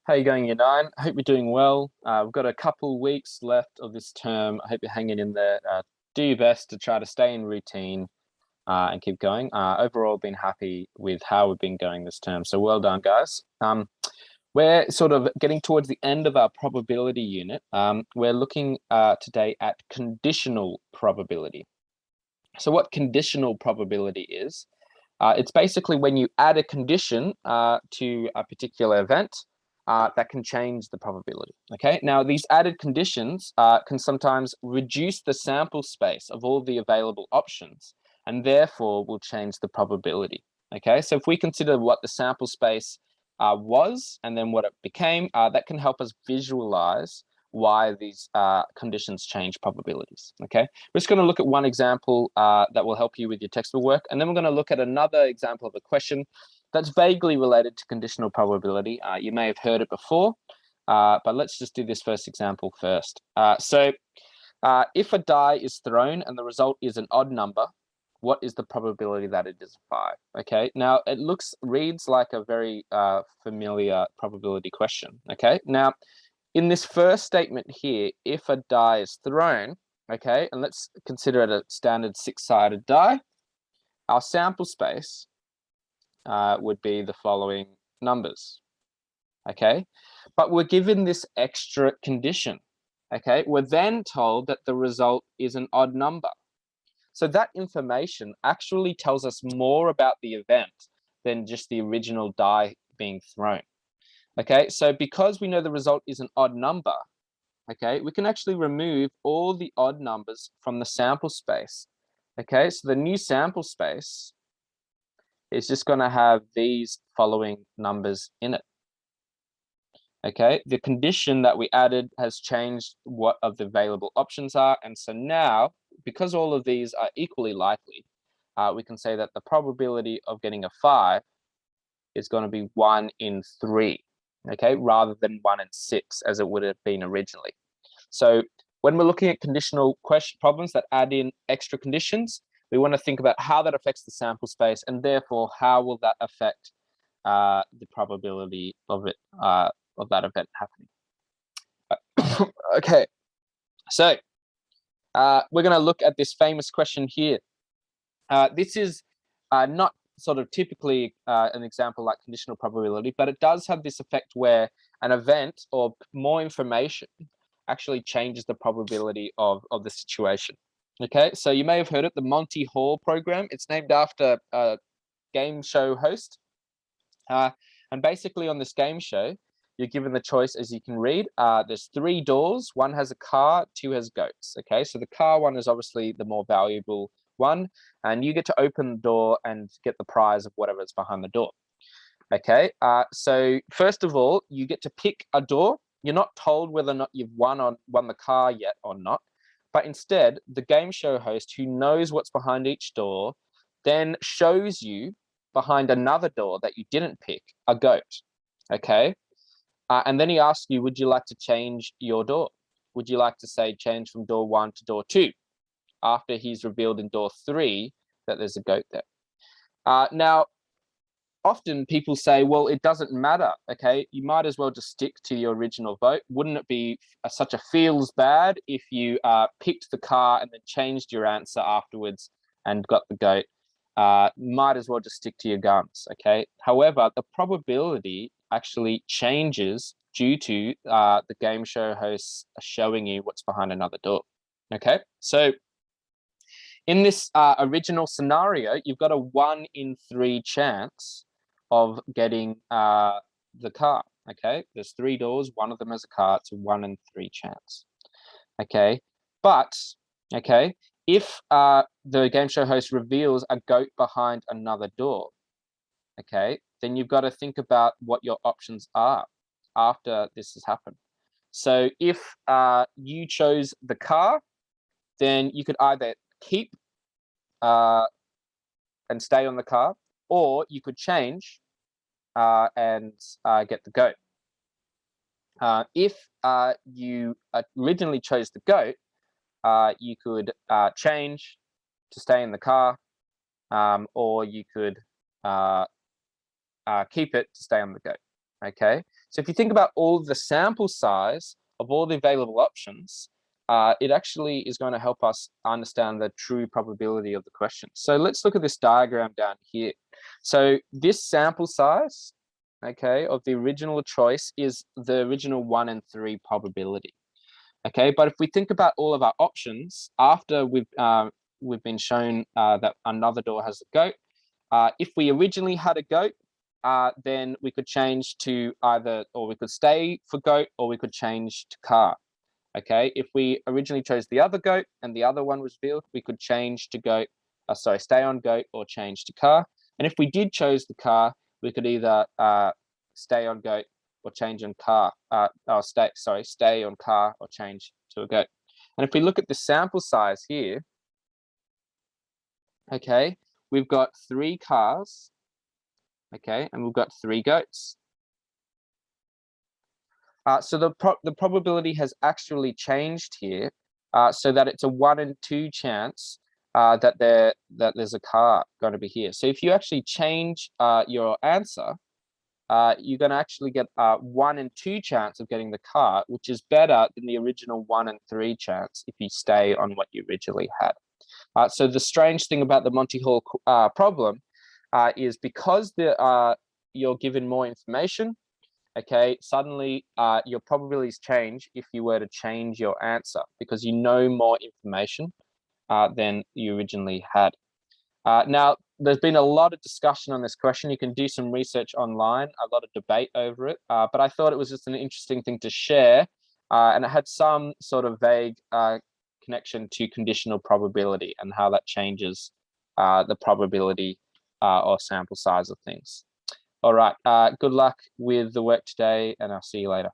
How you going, year nine? I hope you're doing well. We've got a couple weeks left of this term. I hope you're hanging in there. Do your best to try to stay in routine and keep going. Overall, been happy with how we've been going this term. So well done, guys. We're sort of getting towards the end of our probability unit. We're looking today at conditional probability. So what conditional probability is, it's basically when you add a condition to a particular event that can change the probability. Okay, now these added conditions can sometimes reduce the sample space of all the available options and therefore will change the probability. Okay, so if we consider what the sample space was and then what it became, that can help us visualize why these conditions change probabilities. Okay, we're just going to look at one example that will help you with your textbook work, and then we're going to look at another example of a question that's vaguely related to conditional probability. You may have heard it before, but let's just do this first example first. So if a die is thrown and the result is an odd number, what is the probability that it is 5? Okay, now it reads like a very familiar probability question. Okay, now in this first statement here, if a die is thrown, okay, and let's consider it a standard 6-sided die, our sample space would be the following numbers, okay? But we're given this extra condition, okay? We're then told that the result is an odd number. So that information actually tells us more about the event than just the original die being thrown. Okay, so because we know the result is an odd number, okay, we can actually remove all the odd numbers from the sample space. Okay, so the new sample space is just going to have these following numbers in it. Okay, the condition that we added has changed what of the available options are, and so now, because all of these are equally likely, we can say that the probability of getting a 5 is going to be 1 in 3. Okay, rather than 1 in 6 as it would have been originally. So when we're looking at conditional problems that add in extra conditions, we want to think about how that affects the sample space, and therefore how will that affect the probability of it of that event happening. Okay, so we're going to look at this famous question here. This is not sort of typically an example like conditional probability, but it does have this effect where an event or more information actually changes the probability of the situation. Okay, so you may have heard it, the Monty Hall program. It's named after a game show host. And basically on this game show, you're given the choice, as you can read, there's 3 doors. One has a car, 2 has goats. Okay, so the car one is obviously the more valuable one, and you get to open the door and get the prize of whatever's behind the door. Okay, so first of all, you get to pick a door. You're not told whether or not you've won the car yet or not, but instead, the game show host, who knows what's behind each door, then shows you behind another door that you didn't pick a goat. Okay, and then he asks you, would you like to change your door? Would you like to say change from door 1 to door 2? After he's revealed in door 3 that there's a goat there. Now, often people say, well, it doesn't matter, okay? You might as well just stick to your original vote. Wouldn't it be such a feels bad if you picked the car and then changed your answer afterwards and got the goat? Might as well just stick to your guns, okay? However, the probability actually changes due to the game show hosts showing you what's behind another door, okay? So in this original scenario, you've got a 1 in 3 chance of getting the car, okay? There's 3 doors, one of them has a car, it's a 1 in 3 chance, okay? But, okay, if the game show host reveals a goat behind another door, okay, then you've got to think about what your options are after this has happened. So if you chose the car, then you could either keep and stay on the car, or you could change and get the goat. If you originally chose the goat, you could change to stay in the car, or you could keep it to stay on the goat. Okay, so if you think about all the sample size of all the available options, it actually is going to help us understand the true probability of the question. So let's look at this diagram down here. So this sample size, okay, of the original choice is the original 1 in 3 probability. Okay, but if we think about all of our options after we've been shown that another door has a goat, if we originally had a goat, then we could change to either, or we could stay for goat, or we could change to car. Okay, if we originally chose the other goat and the other one was veal, we could change to goat, stay on goat or change to car. And if we did chose the car, we could either stay on goat or change on car, or stay on car or change to a goat. And if we look at the sample size here, okay, we've got 3 cars, okay, and we've got 3 goats. So the probability has actually changed here, so that it's a 1 in 2 chance that there's a car going to be here. So if you actually change your answer, you're going to actually get a 1 in 2 chance of getting the car, which is better than the original 1 in 3 chance if you stay on what you originally had. So the strange thing about the Monty Hall problem is because you're given more information, okay, suddenly your probabilities change if you were to change your answer because you know more information than you originally had. Now, there's been a lot of discussion on this question. You can do some research online, a lot of debate over it, but I thought it was just an interesting thing to share, and it had some sort of vague connection to conditional probability and how that changes the probability or sample size of things. All right, good luck with the work today, and I'll see you later.